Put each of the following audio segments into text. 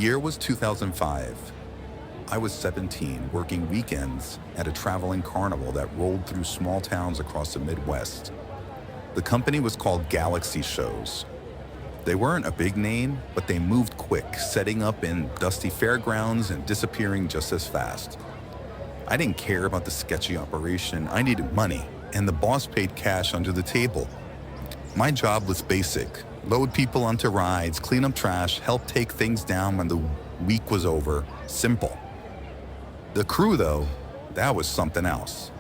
year was 2005. I was 17, working weekends at a traveling carnival that rolled through small towns across the Midwest. The company was called Galaxy Shows. They weren't a big name, but they moved quick, setting up in dusty fairgrounds and disappearing just as fast. I didn't care about the sketchy operation. I needed money, and the boss paid cash under the table. My job was basic: load people onto rides, clean up trash, help take things down when the week was over. Simple. The crew, though, that was something else.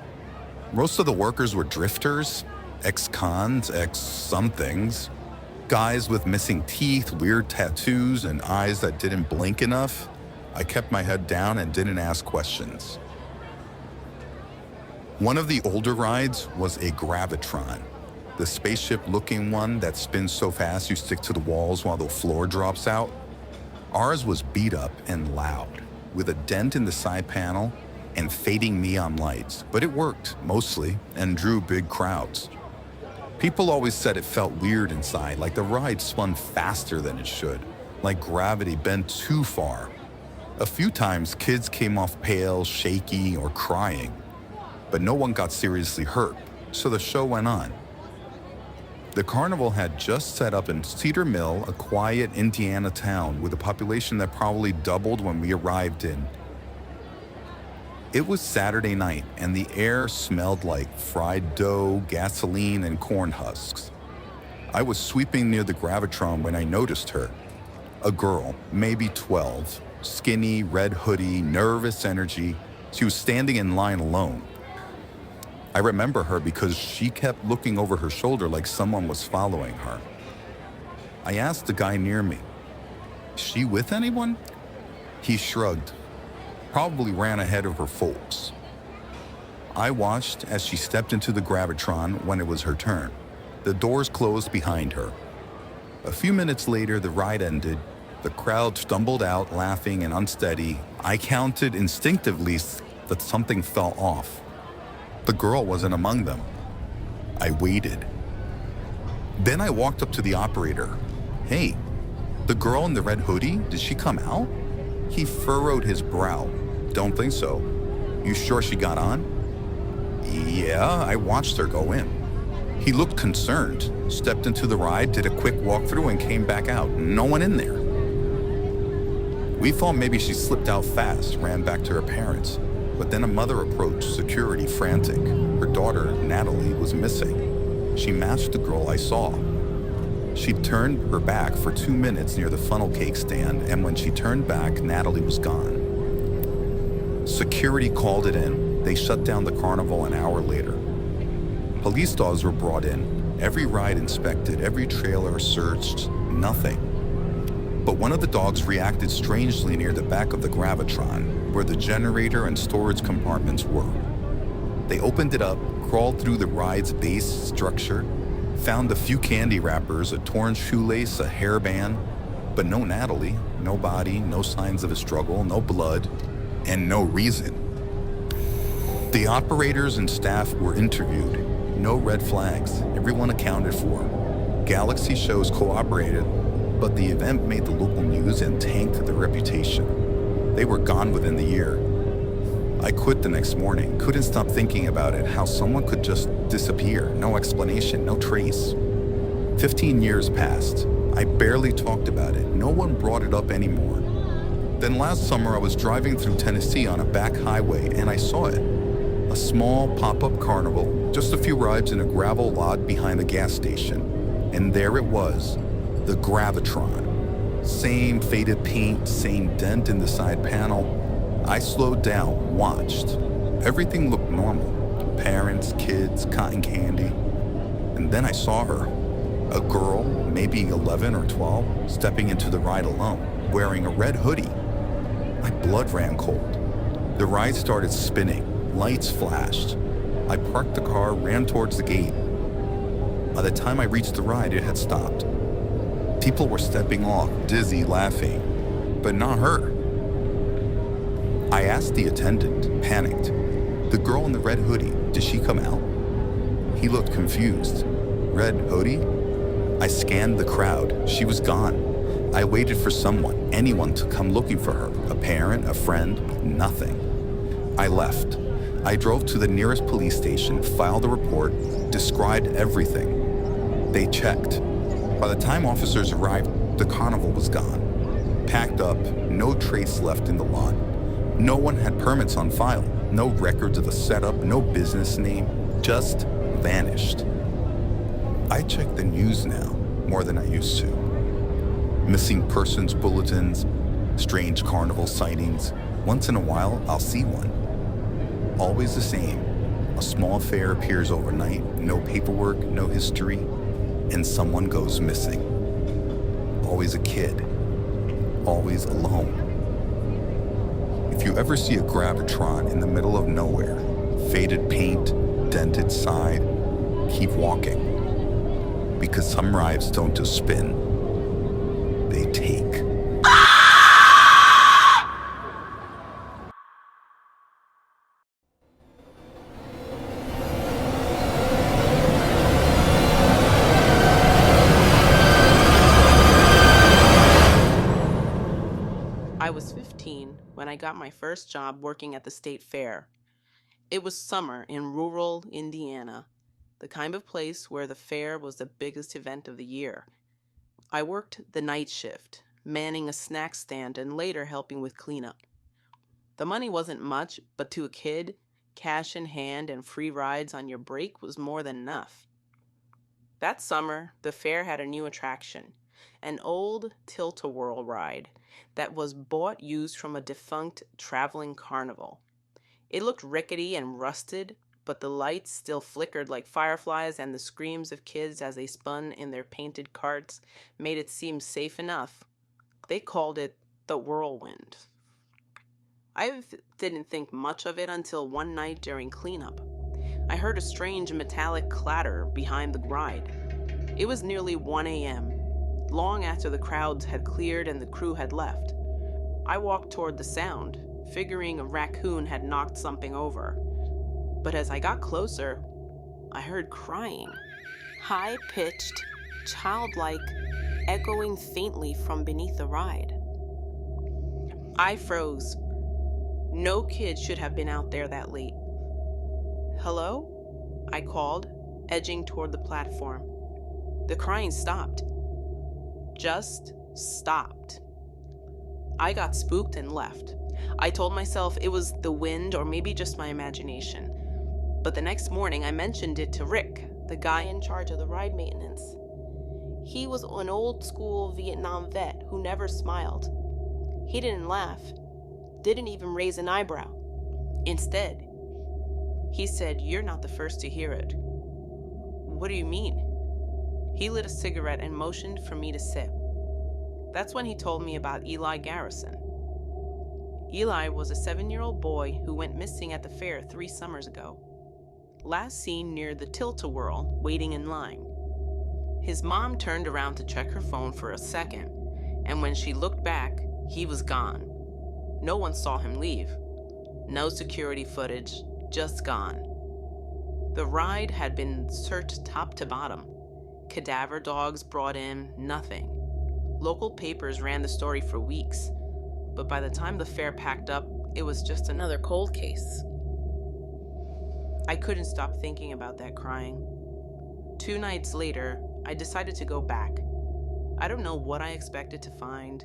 Most of the workers were drifters, ex-cons, ex-somethings, guys with missing teeth, weird tattoos, and eyes that didn't blink enough. I kept my head down and didn't ask questions. One of the older rides was a gravitron, the spaceship-looking one that spins so fast you stick to the walls while the floor drops out. Ours was beat up and loud, with a dent in the side panel and fading neon lights, but it worked, mostly, and drew big crowds. People always said it felt weird inside, like the ride spun faster than it should, like gravity bent too far. A few times, kids came off pale, shaky, or crying, but no one got seriously hurt, so the show went on. The carnival had just set up in Cedar Mill, a quiet Indiana town with a population that probably doubled when we arrived in. It was Saturday night, and the air smelled like fried dough, gasoline, and corn husks. I was sweeping near the gravitron when I noticed her. A girl, maybe 12, skinny, red hoodie, nervous energy. She was standing in line alone. I remember her because she kept looking over her shoulder like someone was following her. I asked the guy near me, "Is she with anyone?" He shrugged. Probably ran ahead of her folks. I watched as she stepped into the gravitron when it was her turn. The doors closed behind her. A few minutes later, the ride ended. The crowd stumbled out, laughing and unsteady. I counted instinctively that something fell off. The girl wasn't among them. I waited. Then I walked up to the operator. "Hey, the girl in the red hoodie, did she come out?" He furrowed his brow. "Don't think so." "You sure she got on?" "Yeah, I watched her go in." He looked concerned, stepped into the ride, did a quick walkthrough, and came back out. No one in there. We thought maybe she slipped out fast, ran back to her parents. But then a mother approached, security frantic. Her daughter, Natalie, was missing. She matched the girl I saw. She turned her back for 2 minutes near the funnel cake stand, and when she turned back, Natalie was gone. Security called it in. They shut down the carnival an hour later. Police dogs were brought in. Every ride inspected, every trailer searched, nothing. But one of the dogs reacted strangely near the back of the gravitron, where the generator and storage compartments were. They opened it up, crawled through the ride's base structure, found a few candy wrappers, a torn shoelace, a hairband, but no Natalie, no body, no signs of a struggle, no blood, and no reason. The operators and staff were interviewed. No red flags, everyone accounted for. Galaxy Shows cooperated, but the event made the local news and tanked their reputation. They were gone within the year. I quit the next morning, couldn't stop thinking about it, how someone could just disappear, no explanation, no trace. 15 years passed. I barely talked about it. No one brought it up anymore. Then last summer I was driving through Tennessee on a back highway and I saw it. A small pop-up carnival, just a few rides in a gravel lot behind the gas station. And there it was. The gravitron. Same faded paint, same dent in the side panel. I slowed down, watched. Everything looked normal. Parents, kids, cotton candy. And then I saw her. A girl, maybe 11 or 12, stepping into the ride alone, wearing a red hoodie. My blood ran cold. The ride started spinning. Lights flashed. I parked the car, ran towards the gate. By the time I reached the ride, it had stopped. People were stepping off, dizzy, laughing, but not her. I asked the attendant, panicked. "The girl in the red hoodie, did she come out?" He looked confused. "Red hoodie?" I scanned the crowd. She was gone. I waited for someone, anyone to come looking for her, a parent, a friend, nothing. I left. I drove to the nearest police station, filed a report, described everything. They checked. By the time officers arrived, the carnival was gone. Packed up, no trace left in the lot. No one had permits on file, no records of the setup, no business name, just vanished. I check the news now more than I used to. Missing persons bulletins, strange carnival sightings. Once in a while, I'll see one. Always the same. A small fair appears overnight, no paperwork, no history, and someone goes missing. Always a kid. Always alone. If you ever see a gravitron in the middle of nowhere, faded paint, dented side, keep walking. Because some rides don't just spin, they take. I was 15 when I got my first job working at the state fair. It was summer in rural Indiana, the kind of place where the fair was the biggest event of the year. I worked the night shift, manning a snack stand and later helping with cleanup. The money wasn't much, but to a kid, cash in hand and free rides on your break was more than enough. That summer, the fair had a new attraction, an old tilt-a-whirl ride that was bought used from a defunct traveling carnival. It looked rickety and rusted, but the lights still flickered like fireflies, and the screams of kids as they spun in their painted carts made it seem safe enough. They called it the whirlwind. I didn't think much of it until one night during cleanup. I heard a strange metallic clatter behind the ride. It was nearly 1 a.m., long after the crowds had cleared and the crew had left. I walked toward the sound, figuring a raccoon had knocked something over. But as I got closer, I heard crying, high-pitched, childlike, echoing faintly from beneath the ride. I froze. No kid should have been out there that late. "Hello?" I called, edging toward the platform. The crying stopped. Just stopped. I got spooked and left. I told myself it was the wind or maybe just my imagination. But the next morning I mentioned it to Rick, the guy in charge of the ride maintenance. He was an old-school Vietnam vet who never smiled. He didn't laugh, didn't even raise an eyebrow. Instead, he said, "You're not the first to hear it." "What do you mean?" He lit a cigarette and motioned for me to sit. That's when he told me about Eli Garrison. Eli was a 7-year-old boy who went missing at the fair 3 summers ago. Last seen near the tilt-a-whirl, waiting in line. His mom turned around to check her phone for a second, and when she looked back, he was gone. No one saw him leave. No security footage, just gone. The ride had been searched top to bottom. Cadaver dogs brought in, nothing. Local papers ran the story for weeks, but by the time the fair packed up, it was just another cold case. I couldn't stop thinking about that crying. 2 nights later, I decided to go back. I don't know what I expected to find.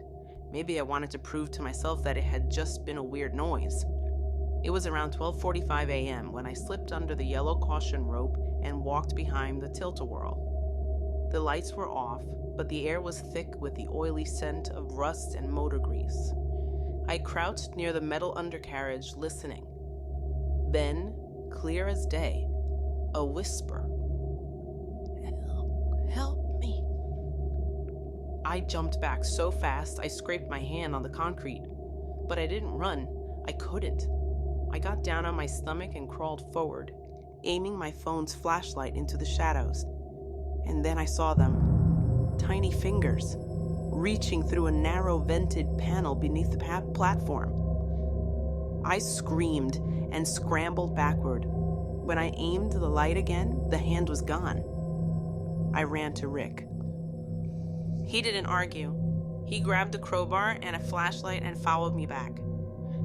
Maybe I wanted to prove to myself that it had just been a weird noise. It was around 12:45 a.m. when I slipped under the yellow caution rope and walked behind the tilt-a-whirl. The lights were off, but the air was thick with the oily scent of rust and motor grease. I crouched near the metal undercarriage, listening. Then, clear as day, a whisper. Help me. I jumped back so fast I scraped my hand on the concrete. But I didn't run. I couldn't. I got down on my stomach and crawled forward, aiming my phone's flashlight into the shadows. And then I saw them. Tiny fingers, reaching through a narrow vented panel beneath the platform. I screamed and scrambled backward. When I aimed the light again, the hand was gone. I ran to Rick. He didn't argue. He grabbed a crowbar and a flashlight and followed me back.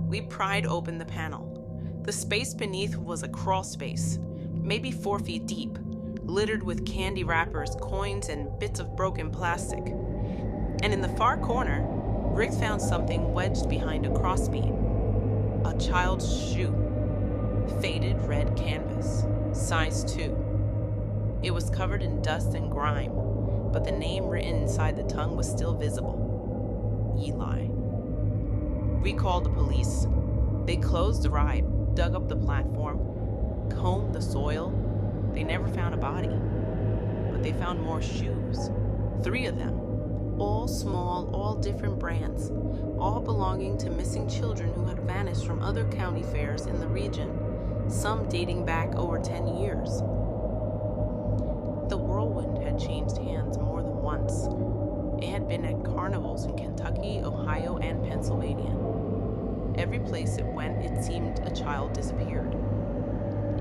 We pried open the panel. The space beneath was a crawl space, maybe 4 feet deep, littered with candy wrappers, coins, and bits of broken plastic. And in the far corner, Rick found something wedged behind a crossbeam. A child's shoe. Faded red canvas, size 2. It was covered in dust and grime, but the name written inside the tongue was still visible. Eli. We called the police. They closed the ride, dug up the platform, combed the soil. They never found a body, but they found more shoes. 3 of them. All small, all different brands, all belonging to missing children who had vanished from other county fairs in the region, some dating back over 10 years. The whirlwind had changed hands more than once. It had been at carnivals in Kentucky, Ohio, and Pennsylvania. Every place it went, it seemed a child disappeared.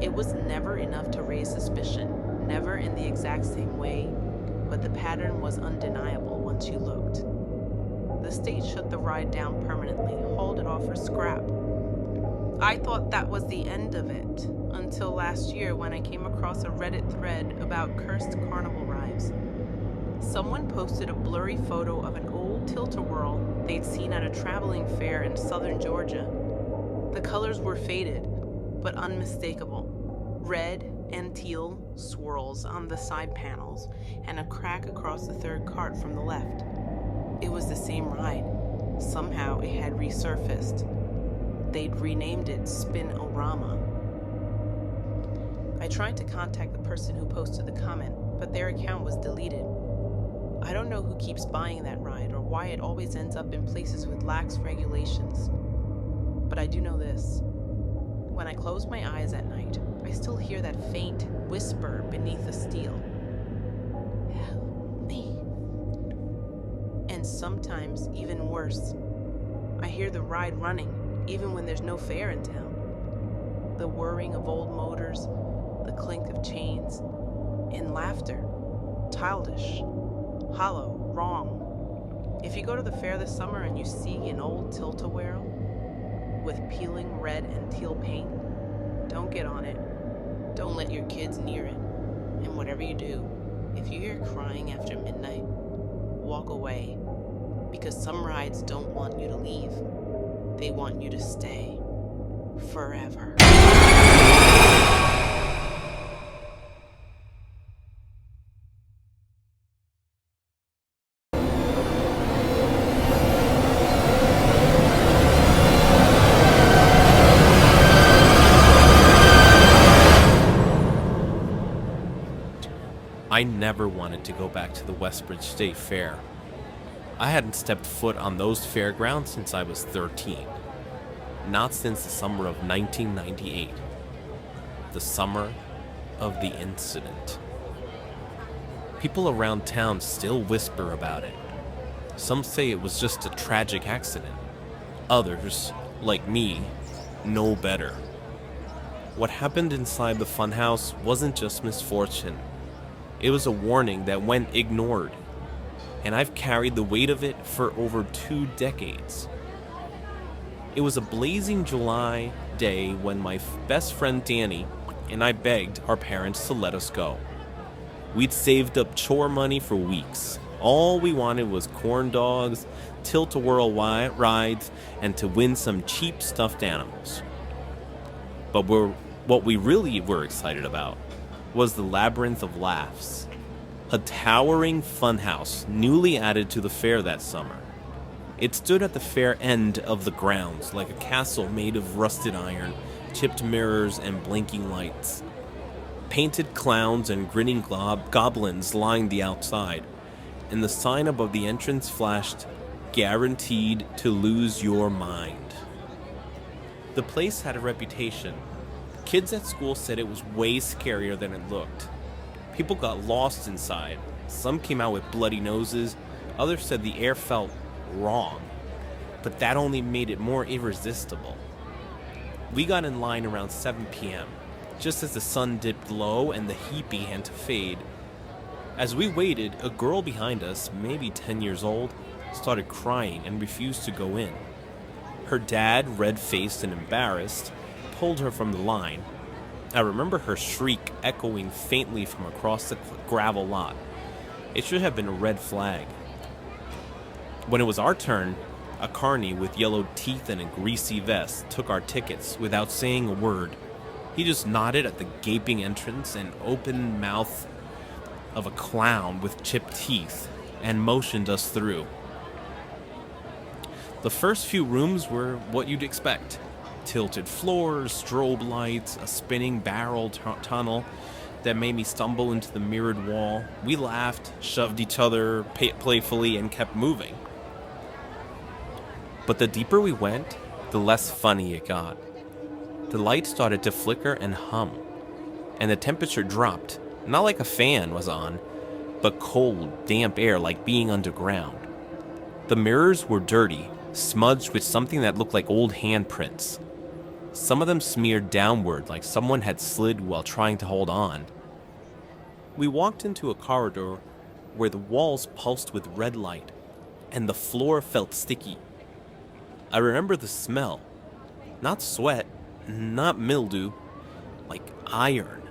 It was never enough to raise suspicion, never in the exact same way, but the pattern was undeniable once you looked. The state shut the ride down permanently, hauled it off for scrap. I thought that was the end of it, until last year when I came across a Reddit thread about cursed carnival rides. Someone posted a blurry photo of an old tilt-a-whirl they'd seen at a traveling fair in southern Georgia. The colors were faded, but unmistakable. Red and teal swirls on the side panels, and a crack across the third cart from the left. It was the same ride. Somehow it had resurfaced. They'd renamed it Spin-O-Rama. I tried to contact the person who posted the comment, but their account was deleted. I don't know who keeps buying that ride or why it always ends up in places with lax regulations. But I do know this. When I close my eyes at night, I still hear that faint whisper beneath the steel. Help me. And sometimes even worse. I hear the ride running, even when there's no fair in town. The whirring of old motors, the clink of chains, and laughter. Childish. Hollow. Wrong. If you go to the fair this summer and you see an old tilt-a-whirl with peeling red and teal paint, don't get on it. Don't let your kids near it. And whatever you do, if you hear crying after midnight, walk away. Because some rides don't want you to leave. They want you to stay. Forever. I never wanted to go back to the Westbridge State Fair. I hadn't stepped foot on those fairgrounds since I was 13. Not since the summer of 1998. The summer of the incident. People around town still whisper about it. Some say it was just a tragic accident. Others, like me, know better. What happened inside the funhouse wasn't just misfortune. It was a warning that went ignored, and I've carried the weight of it for over 2 decades. It was a blazing July day when my best friend Danny and I begged our parents to let us go. We'd saved up chore money for weeks. All we wanted was corn dogs, tilt-a-whirl rides, and to win some cheap stuffed animals. But what we really were excited about was the Labyrinth of Laughs, a towering funhouse newly added to the fair that summer. It stood at the fair end of the grounds like a castle made of rusted iron, chipped mirrors, and blinking lights. Painted clowns and grinning goblins lined the outside, and the sign above the entrance flashed, "Guaranteed to lose your mind." The place had a reputation. Kids at school said it was way scarier than it looked. People got lost inside. Some came out with bloody noses. Others said the air felt wrong. But that only made it more irresistible. We got in line around 7 p.m., just as the sun dipped low and the heat began to fade. As we waited, a girl behind us, maybe 10 years old, started crying and refused to go in. Her dad, red-faced and embarrassed, pulled her from the line. I remember her shriek echoing faintly from across the gravel lot. It should have been a red flag. When it was our turn, a carny with yellow teeth and a greasy vest took our tickets without saying a word. He just nodded at the gaping entrance and open mouth of a clown with chipped teeth and motioned us through. The first few rooms were what you'd expect. Tilted floors, strobe lights, a spinning barrel tunnel that made me stumble into the mirrored wall. We laughed, shoved each other playfully, and kept moving. But the deeper we went, the less funny it got. The light started to flicker and hum, and the temperature dropped, not like a fan was on, but cold, damp air like being underground. The mirrors were dirty, smudged with something that looked like old handprints. Some of them smeared downward like someone had slid while trying to hold on. We walked into a corridor where the walls pulsed with red light, and the floor felt sticky. I remember the smell. Not sweat, not mildew, like iron.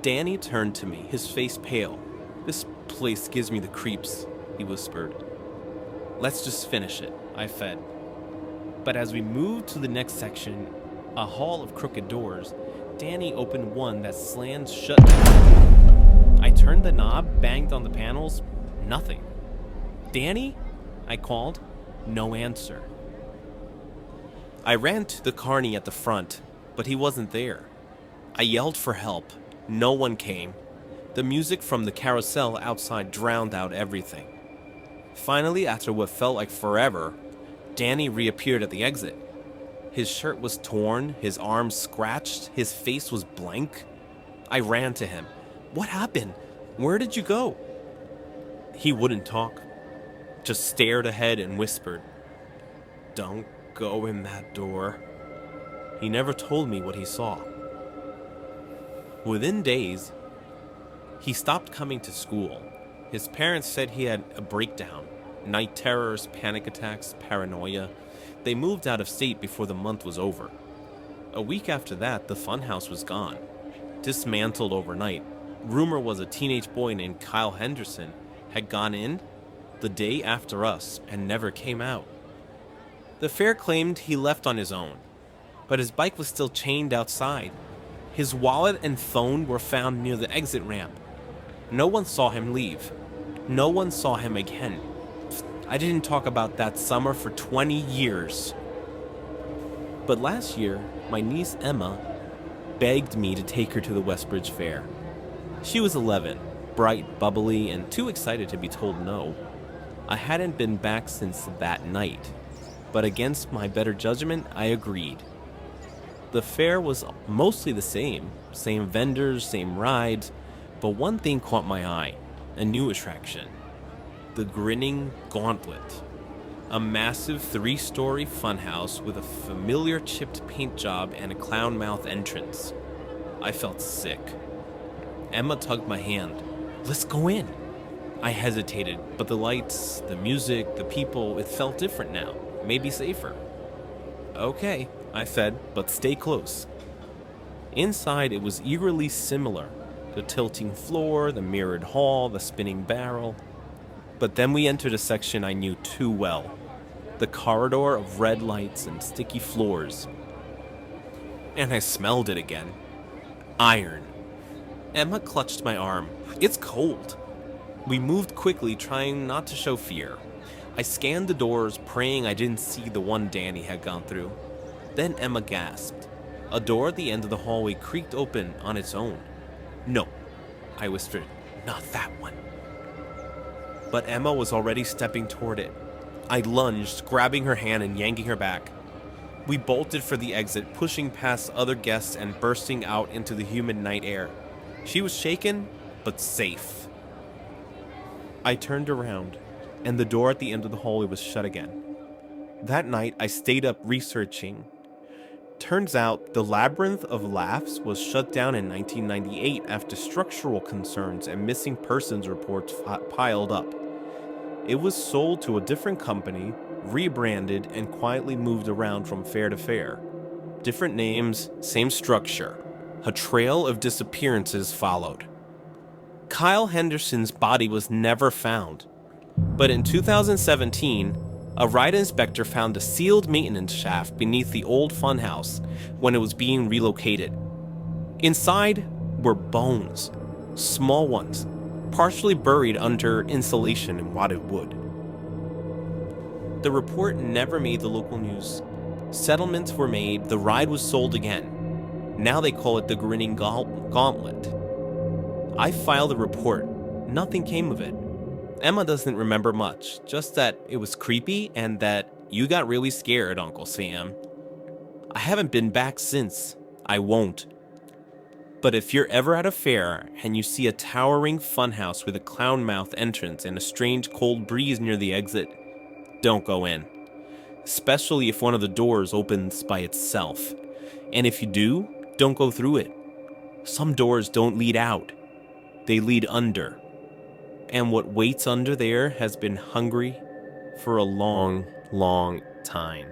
Danny turned to me, his face pale. "This place gives me the creeps," he whispered. "Let's just finish it," I fed. But as we moved to the next section, a hall of crooked doors, Danny opened one that slammed shut. I turned the knob, banged on the panels, nothing. "Danny?" I called. No answer. I ran to the carny at the front, but he wasn't there. I yelled for help. No one came. The music from the carousel outside drowned out everything. Finally, after what felt like forever, Danny reappeared at the exit. His shirt was torn, his arms scratched, his face was blank. I ran to him. "What happened? Where did you go?" He wouldn't talk, just stared ahead and whispered, "Don't go in that door." He never told me what he saw. Within days, he stopped coming to school. His parents said he had a breakdown. Night terrors, panic attacks, paranoia. They moved out of state before the month was over. A week after that, the funhouse was gone. Dismantled overnight. Rumor was a teenage boy named Kyle Henderson had gone in the day after us and never came out. The fair claimed he left on his own, but his bike was still chained outside. His wallet and phone were found near the exit ramp. No one saw him leave. No one saw him again. I didn't talk about that summer for 20 years. But last year, my niece Emma begged me to take her to the Westbridge Fair. She was 11, bright, bubbly, and too excited to be told no. I hadn't been back since that night, but against my better judgment, I agreed. The fair was mostly the same vendors, same rides, but one thing caught my eye, a new attraction. The Grinning Gauntlet, a massive 3-story funhouse with a familiar chipped paint job and a clown mouth entrance. I felt sick. Emma tugged my hand. "Let's go in." I hesitated, but the lights, the music, the people, it felt different now, maybe safer. "Okay," I said, "but stay close." Inside, it was eerily similar. The tilting floor, the mirrored hall, the spinning barrel. But then we entered a section I knew too well. The corridor of red lights and sticky floors. And I smelled it again. Iron. Emma clutched my arm. "It's cold." We moved quickly, trying not to show fear. I scanned the doors, praying I didn't see the one Danny had gone through. Then Emma gasped. A door at the end of the hallway creaked open on its own. "No," I whispered, "not that one." But Emma was already stepping toward it. I lunged, grabbing her hand and yanking her back. We bolted for the exit, pushing past other guests and bursting out into the humid night air. She was shaken, but safe. I turned around, and the door at the end of the hallway was shut again. That night, I stayed up researching. Turns out, the Labyrinth of Laughs was shut down in 1998 after structural concerns and missing persons reports piled up. It was sold to a different company, rebranded, and quietly moved around from fair to fair. Different names, same structure. A trail of disappearances followed. Kyle Henderson's body was never found, but in 2017, a ride inspector found a sealed maintenance shaft beneath the old funhouse when it was being relocated. Inside were bones, small ones, partially buried under insulation and rotted wood. The report never made the local news. Settlements were made, the ride was sold again. Now they call it the Grinning Gauntlet. I filed a report. Nothing came of it. Emma doesn't remember much, just that it was creepy and that you got really scared, Uncle Sam. I haven't been back since. I won't. But if you're ever at a fair and you see a towering funhouse with a clown mouth entrance and a strange cold breeze near the exit, don't go in. Especially if one of the doors opens by itself. And if you do, don't go through it. Some doors don't lead out. They lead under. And what waits under there has been hungry for a long, long time.